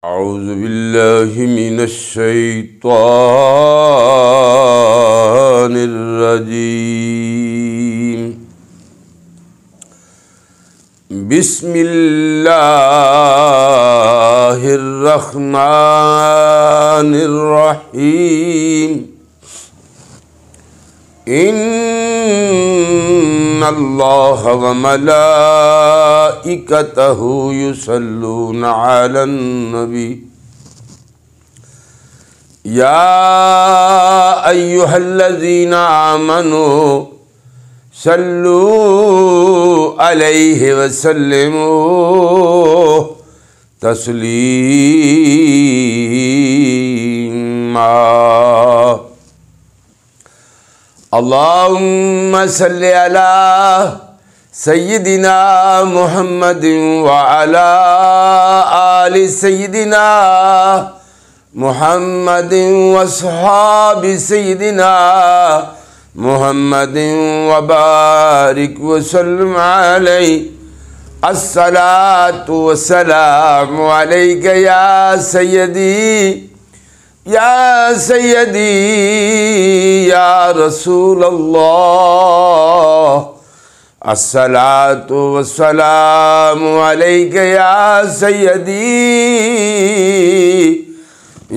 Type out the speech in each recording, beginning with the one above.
औज़ु बिल्लाहि मिनश्शैत्वानिर रजीम। बिस्मिल्लाहिर रहमानिर रहीम। इन्नल्लाहा व मलाइकतहु युसल्लूना अलन नबी या अय्युहल्लज़ीना आमनू सल्लू अलैहि वसल्लिमू तस्लीमा। अल्लाहुम्मा सल्लि अला सय्यिदिना मुहम्मदिन व अला आलि सय्यिदिना मुहम्मदिन व अस्हाबि सय्यिदिना मुहम्मदिन व बारिक व सल्लिम अलैहि। अस्सलातु वस्सलामु अलैका या सय्यदी या रसूल अल्लाह। अस्सलातु वस्सलामु अलैका या सय्यदी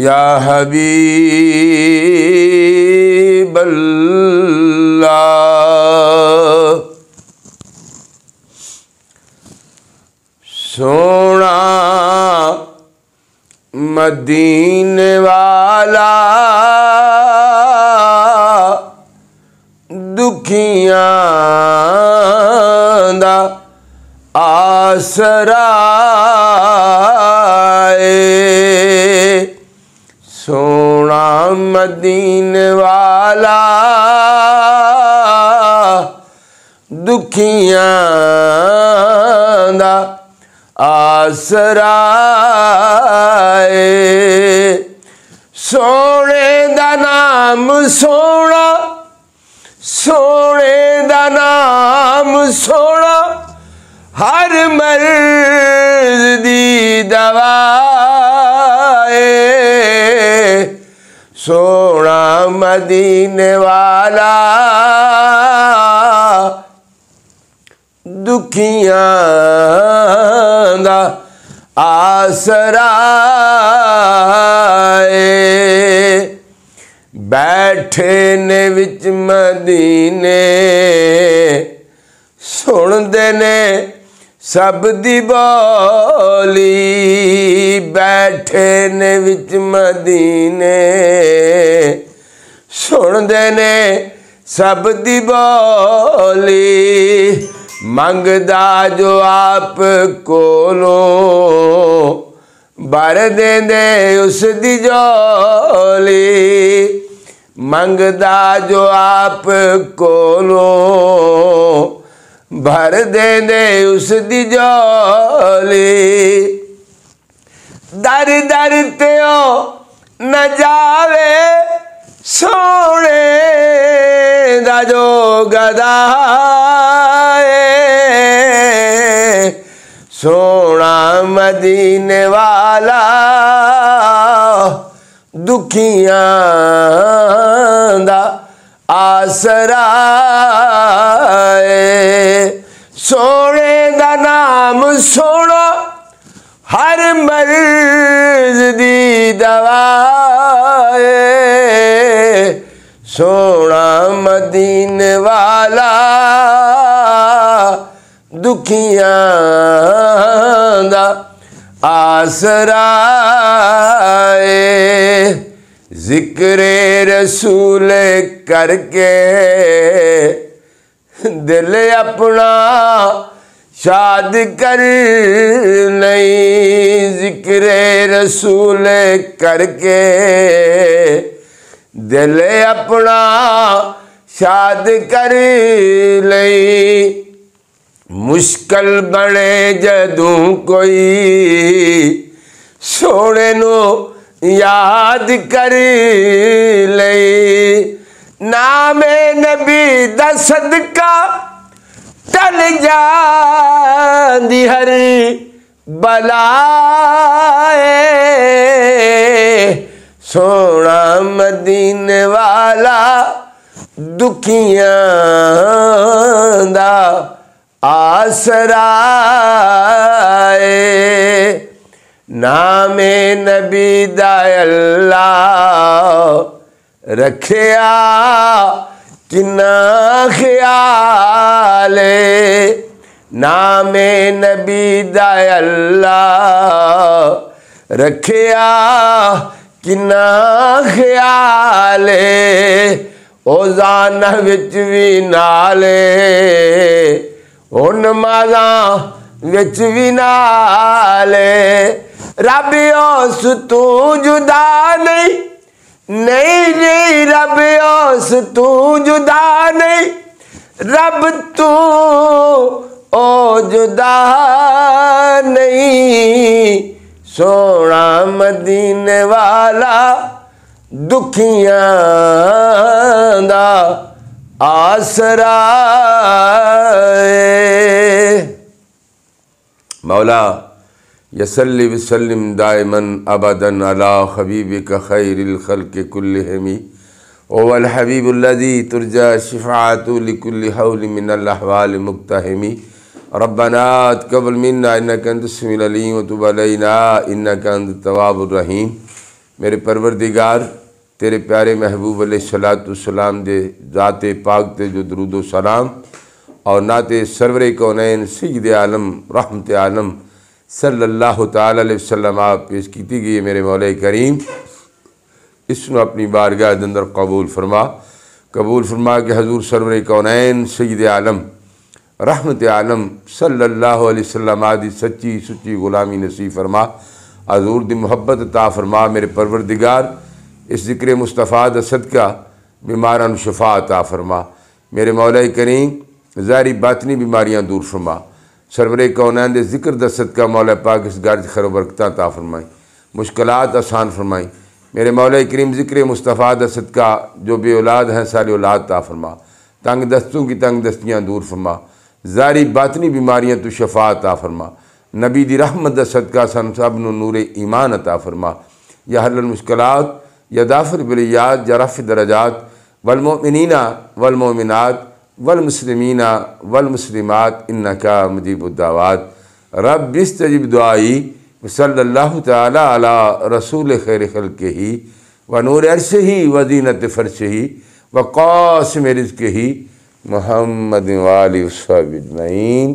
या हबीब अल्लाह। सोना मदीने वाला दुखियां दा आसरा है। सोना मदीने वाला दुखियां दा आसरा है। सोने दा नाम सोना, सोने दा नाम सोना, हर मर्ज दी दवा है। सोना मदीने वाला दुखियां दा आसरा है। बैठे ने विच मदीने सुनदे ने सब दी बोली। बैठे ने विच मदीने सुनदे ने सब दी बोली। मंगदा जो आप कोलों भर देंदे उस दी झोली। मंगदा जो आप कोलों भर देंदे उस दी झोली। दर दर ते ओ न जावे सोने दा जो गदा है। सोना मदीने वाला दुखियां दा आसरा है। सोने दा नाम सोना, हर मर्ज दी दवा है। सोना मदीने वाला दुखियां दा आसरा है। जिक्रे रसूल करके दिल अपना शाद कर नहीं। जिक्रे रसूल करके दिल अपना शाद कर नहीं। मुश्किल बने जदों कोई सोने नो याद कर ले। नामे नबी दा सदका टल जांदी हर बलाए सोना मदीने वाला दुखियां दा आसरा है। नामे नबी दा अल्लाह रखिया किन्ना ख्याल है। नामे नबी दा अल्लाह रखिया किन्ना ख्याल है। ओ ज़ाना विच भी नाले ओ नमाज़ा विच भी नाले। रब उस तू जुदा नहीं नहीं रब उस तू जुदा नहीं। रब तू ओ जुदा नहीं। सोना मदीने वाला दुखियां दा आसरा है। मौला यसल्लि वसल्लिम दाइमन अबदन अला हबीबिका खैरिल खल्क़ि कुल्लिहिम वल हबीबुल्लज़ी तुरजा शिफ़ाअतु लिकुल्लि हौलि मिनल अहवालि मुक्तहिम। रब्बना तक़ब्बल मिन्ना इन्नका अंतस समीउल अलीम व तुब अलैना इन्नका अंतत तव्वाबुर रहीम। मेरे परवरदिगार तेरे प्यारे महबूब अलैहिस्सलाम दे ज़ाते पाक ते जो दरूद व सलाम और नाते सरवरे कौनैन सय्यिद आलम रहमत आलम सल्लल्लाहु तआला अलैहि वसल्लम आप पेश की गई। मेरे मौला करीम इसमें अपनी बारगाह के अंदर कबूल फरमा कि हजूर सरवरे कौनैन सय्यिद आलम रहमत आलम सल्लल्लाहु अलैहि वसल्लम आदि सच्ची सुच्ची ग़ुलामी नसीब फरमा। हजूर दी मुहब्बत अता फरमा। मेरे परवरदिगार इस ज़िक्र मुस्तफ़ा दा सदका बीमारान शफा अता फरमा। मेरे मौला करीम ज़ाहिरी बातनी बीमारियां दूर फरमा। सरवरे कौनैन दे ज़िक्र दा सदका मौला पाक इस घर खैर बरकतां अता फरमाई, मुश्किलात आसान फरमाई। मेरे मौला करीम ज़िक्र मुस्तफ़ा दा सदका जो बे औलाद हैं सारी औलाद अता फरमा। तंग दस्तों की तंग दस्तियाँ दूर फरमा। ज़ाहिरी बातनी बीमारियां तू शफा अता फरमा। नबी दी रहमत दा सदका सन सब नू नूरे ईमान अता फरमा। या हल्लुल मुश्किलात या दाफिर बिलियात या रफ़ दरजात वल मोमिनीना वल मोमिनात वल मुस्लिमीना वल मुस्लिमात इन्नका मुजीबुद दावात। रब्बि इस्तजिब दुआई सल्लल्लाहु तआला अला रसूल खैर खल्क़िही व नूर अर्शिही व ज़ीनत फ़र्शिही व क़ासिम रिज़्क़िही मुहम्मद व आलिहि व सहबिही अजमईन।